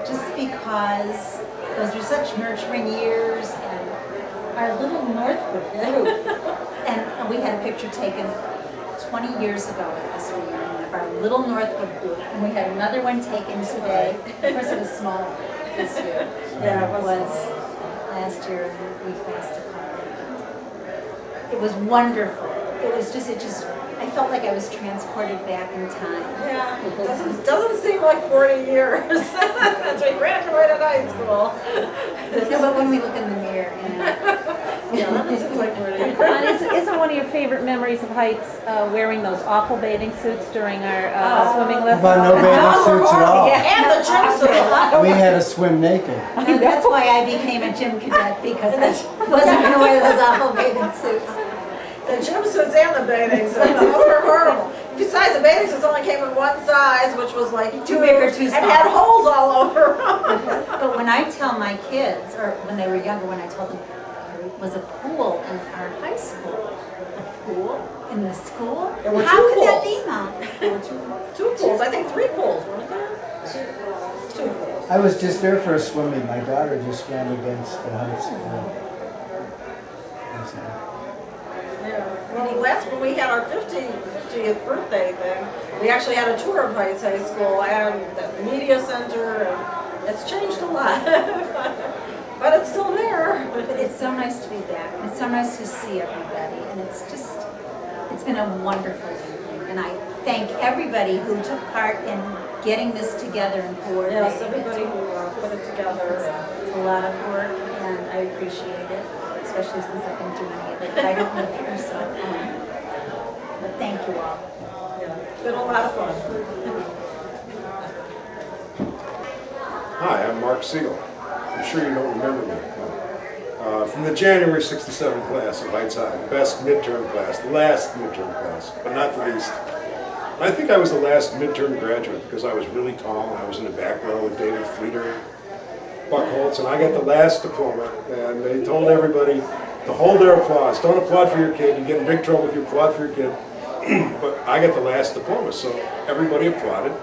Speaker 3: Just because those were such nurturing years, and our little Northwood group. And we had a picture taken 20 years ago at this reunion of our little Northwood group, and we had another one taken today. Of course, it was smaller this year than it was last year, and we passed a couple. It was wonderful. I felt like I was transported back in time.
Speaker 6: Yeah, it doesn't seem like 40 years since we graduated high school.
Speaker 3: No, but when we look in the mirror,
Speaker 6: Yeah, that seems like 40 years.
Speaker 12: Isn't one of your favorite memories of Heights wearing those awful bathing suits during our swimming lessons?
Speaker 15: About no bathing suits at all.
Speaker 6: And the jumpsuit.
Speaker 15: We had to swim naked.
Speaker 3: And that's why I became a gym cadet, because I wasn't going to wear those awful bathing suits.
Speaker 6: The jumpsuits and the bathing suits, those were horrible. Besides, the bathing suits only came in one size, which was like
Speaker 3: Too big or too small.
Speaker 6: and had holes all over.
Speaker 3: But when I tell my kids, or when they were younger, when I told them there was a pool in our high school, a pool in the school?
Speaker 6: There were
Speaker 3: How
Speaker 6: two
Speaker 3: could that
Speaker 6: pools.
Speaker 3: be, Mom?
Speaker 6: There were two pools, I think 3 pools, weren't there? 2 pools.
Speaker 15: I was just there for a swimming. My daughter just swam against the Heights.
Speaker 6: Yeah. Well, when we had our 50th birthday thing, we actually had a tour of Heights High School and the media center, and it's changed a lot. But it's still there.
Speaker 3: But it's so nice to be back, and it's so nice to see everybody, and it's been a wonderful evening, and I thank everybody who took part in getting this together and coordinating
Speaker 6: Yes, everybody who put it together.
Speaker 3: It's a lot of work, and I appreciate it, especially since I don't do any of it, but I don't live here, so, but thank you all.
Speaker 6: Yeah, it's been a lot of fun.
Speaker 17: Hi, I'm Mark Siegel. I'm sure you don't remember me. From the January '67 class of Heights High, the best midterm class, the last midterm class, but not the least. I think I was the last midterm graduate because I was really tall and I was in the back row with David Fleeter, Buck Holtz, and I got the last diploma, and they told everybody to hold their applause. Don't applaud for your kid, you get in big trouble if you applaud for your kid. But I got the last diploma, so everybody applauded,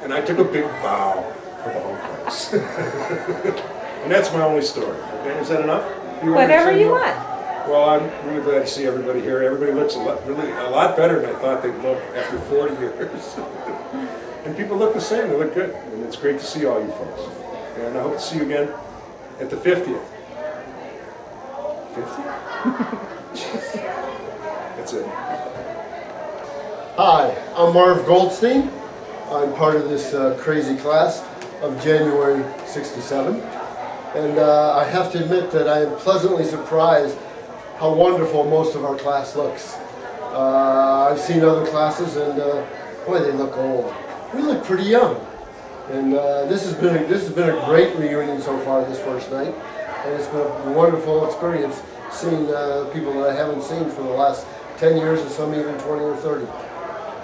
Speaker 17: and I took a big bow for the whole class. And that's my only story, okay? Is that enough?
Speaker 12: Whatever you want.
Speaker 17: Well, I'm really glad to see everybody here. Everybody looks a lot better than I thought they'd look after 40 years. And people look the same, they look good. And it's great to see all you folks. And I hope to see you again at the 50th. 50? That's it.
Speaker 18: Hi, I'm Marv Goldstein. I'm part of this crazy class of January '67. And I have to admit that I am pleasantly surprised how wonderful most of our class looks. I've seen other classes and boy, they look old. We look pretty young. And this has been a great reunion so far this first night. And it's been a wonderful experience seeing people that I haven't seen for the last 10 years and some even 20 or 30.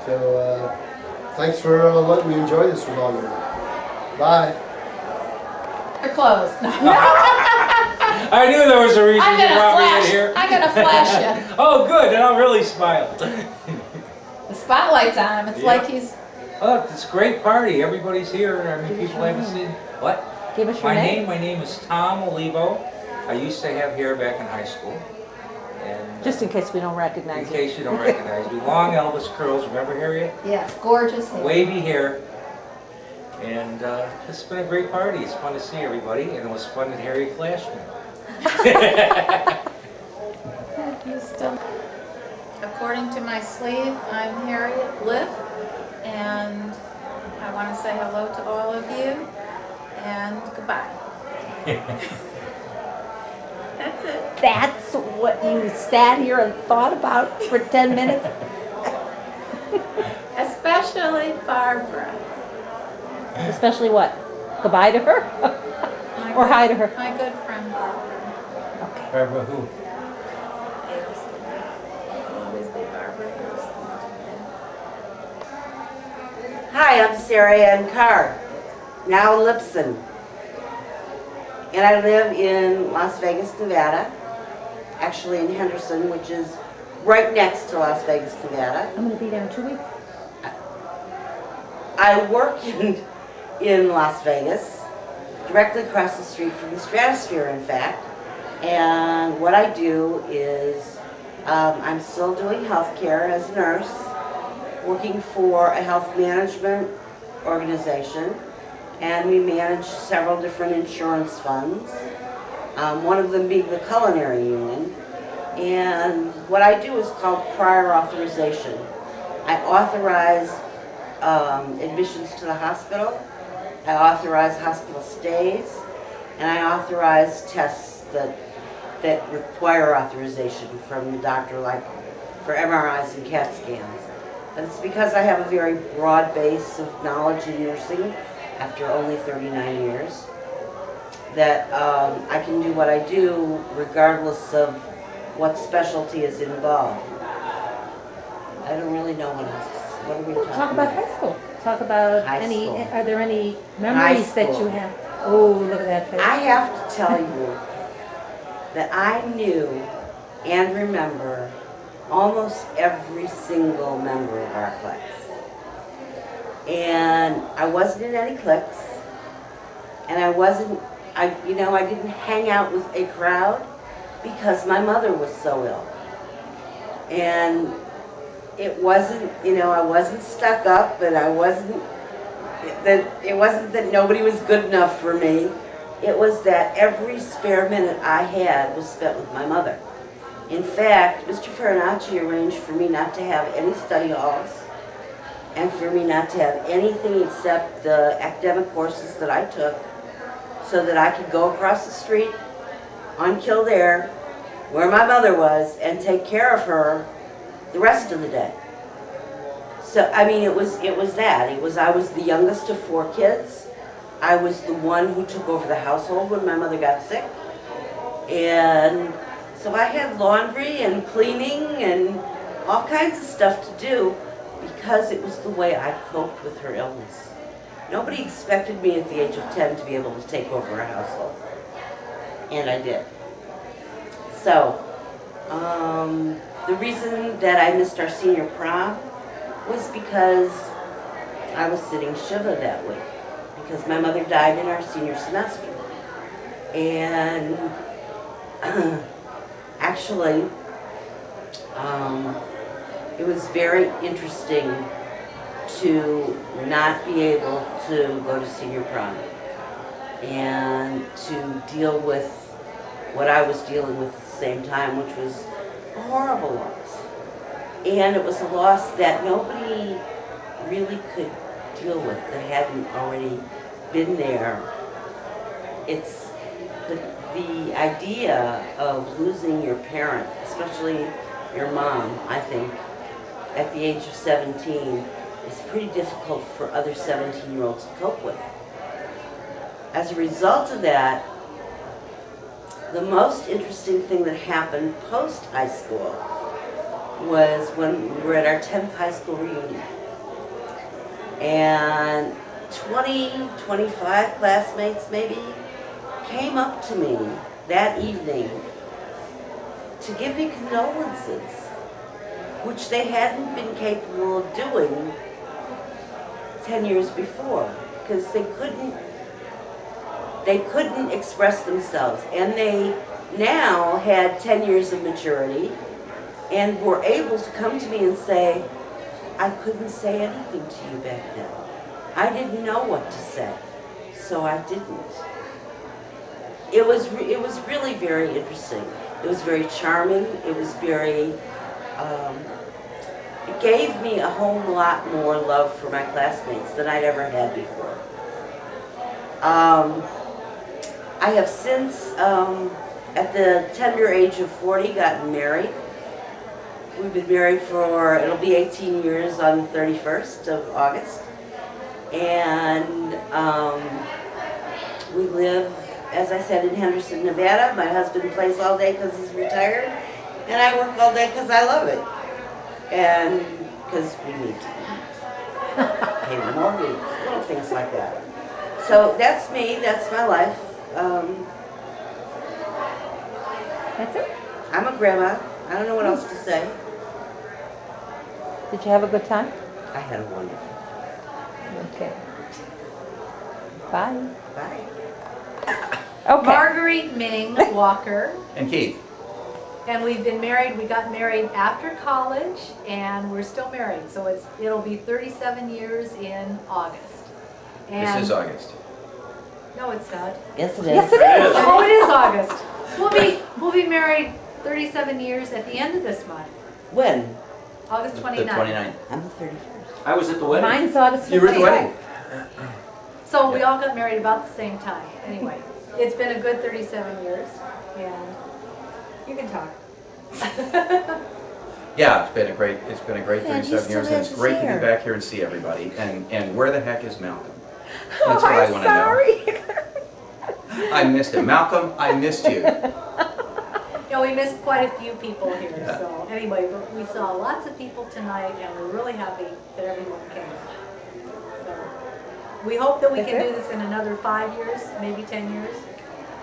Speaker 18: So thanks for letting me enjoy this with all of you. Bye.
Speaker 10: You're closed.
Speaker 19: I knew there was a reason
Speaker 10: I'm
Speaker 19: you
Speaker 10: gonna
Speaker 19: brought me in
Speaker 10: flash.
Speaker 19: here.
Speaker 10: I'm gonna flash you.
Speaker 19: Oh, good, and I'll really smile.
Speaker 10: The spotlight's on him. It's
Speaker 19: Yeah.
Speaker 10: like he's.
Speaker 19: Oh, it's a great party. Everybody's here. I mean, people haven't seen. What?
Speaker 12: Give us your name.
Speaker 19: My name is Tom Olivo. I used to have hair back in high school. And
Speaker 12: Just in case we don't recognize
Speaker 19: in
Speaker 12: you.
Speaker 19: case you don't recognize me, long Elvis curls. Remember Harriet?
Speaker 10: Yeah, gorgeous hair.
Speaker 19: Wavy hair. And it's been a great party. It's fun to see everybody, and it was fun that Harry flashed me.
Speaker 10: According to my sleeve, I'm Harriet Liff, and I want to say hello to all of you, and goodbye. That's it.
Speaker 12: That's what you sat here and thought about for 10 minutes?
Speaker 10: Especially Barbara.
Speaker 12: Especially what? Goodbye to her? Or hi to her?
Speaker 10: My good friend Barbara.
Speaker 19: Barbara who?
Speaker 10: Always be Barbara.
Speaker 20: Hi, I'm Sarah Ann Carr, now Lipson. And I live in Las Vegas, Nevada, actually in Henderson, which is right next to Las Vegas, Nevada.
Speaker 12: I'm going to be there in 2 weeks.
Speaker 20: I work in Las Vegas, directly across the street from the Stratosphere, in fact. And what I do is I'm still doing healthcare as a nurse, working for a health management organization, and we manage several different insurance funds, one of them being the Culinary Union. And what I do is called prior authorization. I authorize admissions to the hospital, I authorize hospital stays, and I authorize tests that require authorization from the doctor, like for MRIs and CAT scans. But it's because I have a very broad base of knowledge in nursing after only 39 years that I can do what I do regardless of what specialty is involved. I don't really know what else. What are we talking
Speaker 12: Talk about high school. Talk about
Speaker 20: High
Speaker 12: any,
Speaker 20: school.
Speaker 12: are there any memories that you
Speaker 20: school.
Speaker 12: have? Oh, look at that face.
Speaker 20: I have to tell you that I knew and remember almost every single member of our class. And I wasn't in any cliques, and I didn't hang out with a crowd because my mother was so ill. And it wasn't, I wasn't stuck up, and it wasn't that nobody was good enough for me. It was that every spare minute I had was spent with my mother. In fact, Mr. Farinacci arranged for me not to have any study halls and for me not to have anything except the academic courses that I took so that I could go across the street on Kildare, where my mother was, and take care of her the rest of the day. So, I mean, it was that. I was the youngest of 4 kids. I was the one who took over the household when my mother got sick. And so I had laundry and cleaning and all kinds of stuff to do because it was the way I coped with her illness. Nobody expected me at the age of 10 to be able to take over a household. And I did. So, the reason that I missed our senior prom was because I was sitting Shiva that week, because my mother died in our senior semester. And actually, it was very interesting to not be able to go to senior prom and to deal with what I was dealing with at the same time, which was a horrible loss. And it was a loss that nobody really could deal with that hadn't already been there. It's the idea of losing your parent, especially your mom, I think, at the age of 17 is pretty difficult for other 17-year-olds to cope with. As a result of that, the most interesting thing that happened post-high school was when we were at our 10th high school reunion. And 20, 25 classmates maybe came up to me that evening to give me condolences, which they hadn't been capable of doing 10 years before, because they couldn't express themselves, and they now had 10 years of maturity and were able to come to me and say, I couldn't say anything to you back then. I didn't know what to say, so I didn't. It was really very interesting. It was very charming. It was very, it gave me a whole lot more love for my classmates than I'd ever had before. I have since, at the tender age of 40, gotten married. We've been married for, it'll be 18 years on the 31st of August. And we live, as I said, in Henderson, Nevada. My husband plays all day because he's retired, and I work all day because I love it. And because we need to eat, pay the mortgage, little things like that. So that's me, that's my life.
Speaker 12: That's it?
Speaker 20: I'm a grandma. I don't know what else to say.
Speaker 12: Did you have a good time?
Speaker 20: I had a wonderful.
Speaker 12: Okay. Bye.
Speaker 20: Bye.
Speaker 12: Okay.
Speaker 10: Marguerite Ming Walker.
Speaker 13: And Keith.
Speaker 10: And we've been married, we got married after college, and we're still married. So it'll be 37 years in August. And
Speaker 13: This is August.
Speaker 10: no, it's not.
Speaker 20: Yes, it is.
Speaker 12: Yes, it is.
Speaker 10: Oh, it is August. We'll be married 37 years at the end of this month.
Speaker 20: When?
Speaker 10: August 29th.
Speaker 13: The 29th.
Speaker 20: I'm the 31st.
Speaker 13: I was at the wedding.
Speaker 12: Mine's August 15th.
Speaker 13: You were at the wedding.
Speaker 10: So we all got married about the same time. Anyway, it's been a good 37 years, and you can talk.
Speaker 13: Yeah, it's been a great
Speaker 20: Yeah, he
Speaker 13: 37
Speaker 20: still
Speaker 13: years, and
Speaker 20: has
Speaker 13: it's
Speaker 20: his
Speaker 13: great to be
Speaker 20: hair.
Speaker 13: back here and see everybody. And where the heck is Malcolm?
Speaker 12: Oh,
Speaker 13: That's what I
Speaker 12: I'm
Speaker 13: want to
Speaker 12: sorry.
Speaker 13: know. I missed him. Malcolm, I missed you.
Speaker 10: Yeah, we missed quite a few people here, so anyway, but we saw lots of people tonight, and we're really happy that everyone came. So we hope that we can do this in another 5 years, maybe 10 years.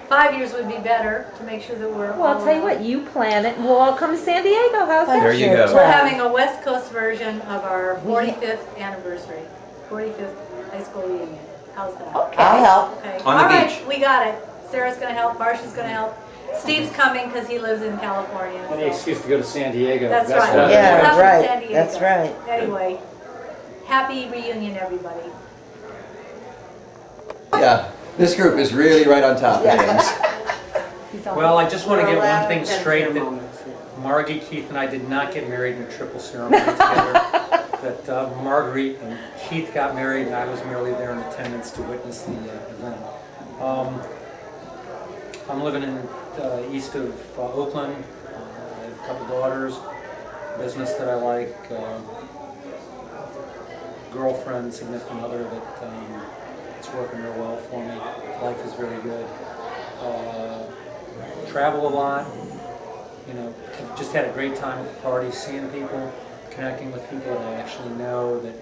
Speaker 10: 5 years would be better to make sure that we're
Speaker 12: Well, I'll tell you what, you plan it, and we'll all come to San Diego. How's that?
Speaker 13: There you go.
Speaker 10: We're having a West Coast version of our 45th anniversary, 45th high school reunion. How's that?
Speaker 12: Okay.
Speaker 20: I'll help.
Speaker 10: Okay.
Speaker 13: On the
Speaker 10: All right,
Speaker 13: beach.
Speaker 10: we got it. Sarah's gonna help, Marcia's gonna help. Steve's coming because he lives in California.
Speaker 19: Any
Speaker 10: so-
Speaker 19: excuse to go to San Diego.
Speaker 10: That's right.
Speaker 19: what-
Speaker 20: Yeah,
Speaker 10: We'll have it in
Speaker 20: right.
Speaker 10: San Diego.
Speaker 20: That's right.
Speaker 10: Anyway, happy reunion, everybody.
Speaker 13: Yeah, this group is really right on top of things.
Speaker 6: Well, I just want to
Speaker 20: We're
Speaker 6: get one
Speaker 20: allowed
Speaker 6: thing
Speaker 20: to have
Speaker 6: straight,
Speaker 20: their
Speaker 6: that
Speaker 20: moments, yeah.
Speaker 6: Margie, Keith, and I did not get married in a triple ceremony together. That Marguerite and Keith got married, and I was merely there in attendance to witness the event. I'm living in east of Oakland. I have a couple daughters, business that I like, girlfriend, significant other that it's working real well for me. Life is very good. Travel a lot. You know, just had a great time at the party, seeing people, connecting with people that I actually know. That,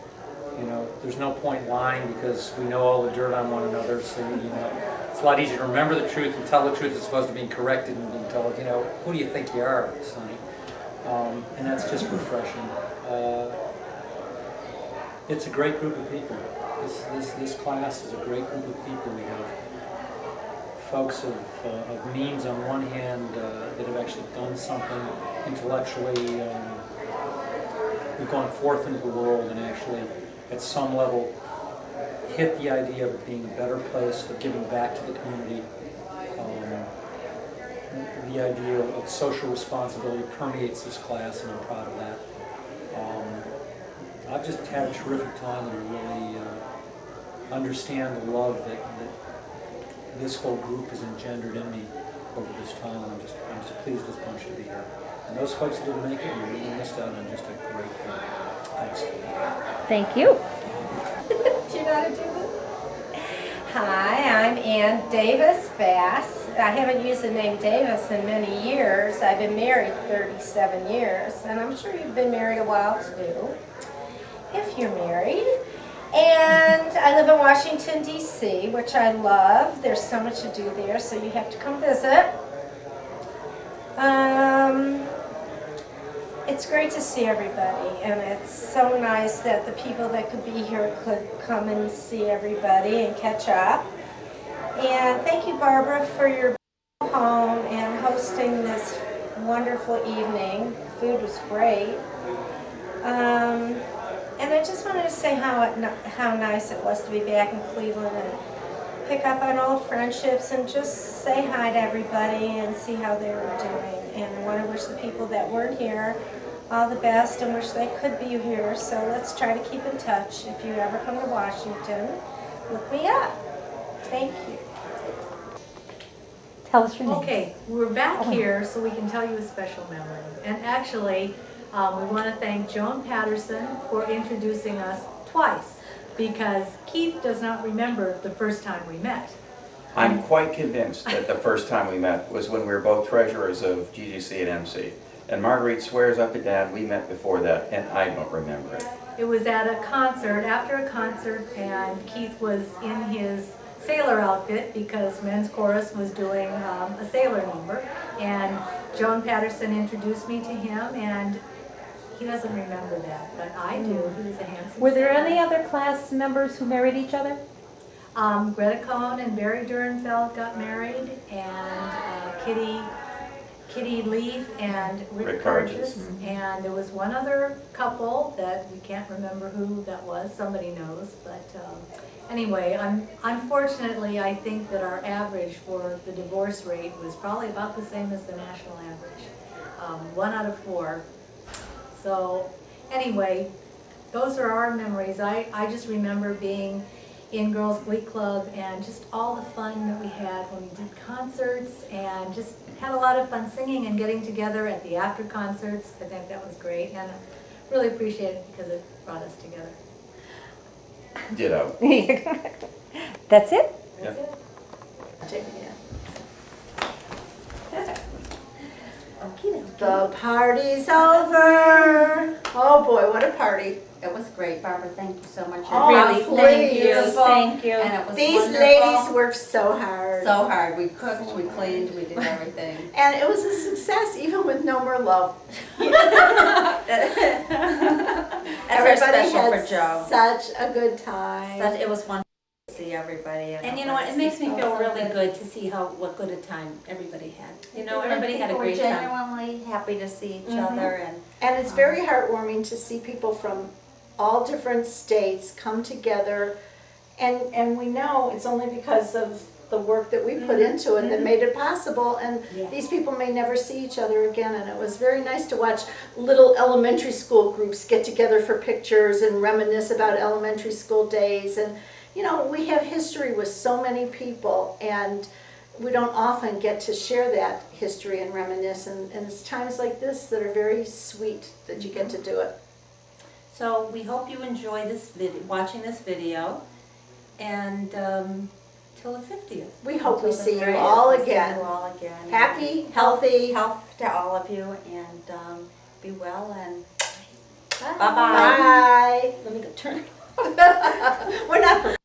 Speaker 6: you know, there's no point lying because we know all the dirt on one another. So you know, it's a lot easier to remember the truth and tell the truth as opposed to being corrected and being told, you know, who do you think you are, Sonny? And that's just refreshing. It's a great group of people. This class is a great group of people. We have folks of means on one hand that have actually done something intellectually. We've gone forth into the world and actually, at some level, hit the idea of it being a better place, of giving back to the community. The idea of social responsibility permeates this class, and I'm proud of that. I've just had a terrific time, and I really understand the love that this whole group has engendered in me over this time, and I'm just pleased as punch to be here. And those folks who didn't make it, you really missed out on just a great thing. Thanks.
Speaker 12: Thank you.
Speaker 10: Do you know how to do this?
Speaker 21: Hi, I'm Ann Davis Bass. I haven't used the name Davis in many years. I've been married 37 years, and I'm sure you've been married a while too, if you're married. And I live in Washington, D.C., which I love. There's so much to do there, so you have to come visit. It's great to see everybody, and it's so nice that the people that could be here could come and see everybody and catch up. And thank you, Barbara, for your home and hosting this wonderful evening. Food was great. And I just wanted to say how nice it was to be back in Cleveland and pick up on old friendships and just say hi to everybody and see how they were doing. And I want to wish the people that weren't here all the best and wish they could be here. So let's try to keep in touch. If you ever come to Washington, look me up. Thank you.
Speaker 12: Tell us your name.
Speaker 1: Okay, we're back here so we can tell you a special memory. And actually, we want to thank Joan Patterson for introducing us twice, because Keith does not remember the first time we met.
Speaker 13: I'm quite convinced that the first time we met was when we were both treasurers of GGC and MC. And Marguerite swears up and down we met before that, and I don't remember it.
Speaker 1: It was at a concert, after a concert, and Keith was in his sailor outfit because men's chorus was doing a sailor number. And Joan Patterson introduced me to him, and he doesn't remember that, but I do. He was a handsome
Speaker 12: Were there
Speaker 1: sailor.
Speaker 12: any other class members who married each other?
Speaker 1: Greta Cohn and Barry Durnfeld got married, and Kitty Leaf and Rick Burgess. And there was one other couple that we can't remember who that was. Somebody knows, but anyway, unfortunately, I think that our average for the divorce rate was probably about the same as the national average, 1 out of 4. So anyway, those are our memories. I just remember being in Girls Glee Club and just all the fun that we had when we did concerts, and just had a lot of fun singing and getting together at the after concerts. I think that was great, and I really appreciate it because it brought us together.
Speaker 13: Ditto.
Speaker 12: That's it?
Speaker 13: Yeah.
Speaker 10: The party's over. Oh boy, what a party.
Speaker 3: It was great, Barbara. Thank you so much.
Speaker 10: Oh,
Speaker 3: Really,
Speaker 10: please.
Speaker 3: thank you.
Speaker 10: And
Speaker 3: it was
Speaker 10: these
Speaker 3: wonderful.
Speaker 10: ladies worked so hard.
Speaker 3: So hard. We cooked, we cleaned, we did everything.
Speaker 10: And it was a success even with no Merlot. Everybody
Speaker 3: special
Speaker 10: had
Speaker 3: for Joe.
Speaker 10: such a good time.
Speaker 3: It was wonderful to see everybody.
Speaker 22: And you know what, it makes me feel really good to see what good a time everybody had. You know, everybody had a great
Speaker 3: People were
Speaker 22: time.
Speaker 3: genuinely happy to see each other,
Speaker 10: And it's very heartwarming to see people from all different states come together, and we know it's only because of the work that we put into it that made it possible, and these people may never see each other again, and it was very nice to watch little elementary school groups get together for pictures and reminisce about elementary school days. And you know, we have history with so many people, and we don't often get to share that history and reminisce, and it's times like this that are very sweet that you get to do it.
Speaker 22: So we hope you enjoy this watching this video, and till the 50th.
Speaker 10: We hope we
Speaker 3: Until the
Speaker 10: see you
Speaker 3: 30th,
Speaker 10: all
Speaker 3: we'll see
Speaker 10: again.
Speaker 3: you all again.
Speaker 10: Happy, healthy.
Speaker 3: Health to all of you, and be well, and
Speaker 10: Bye.
Speaker 3: bye-bye.
Speaker 10: Bye.
Speaker 22: Let me go turn.
Speaker 10: We're not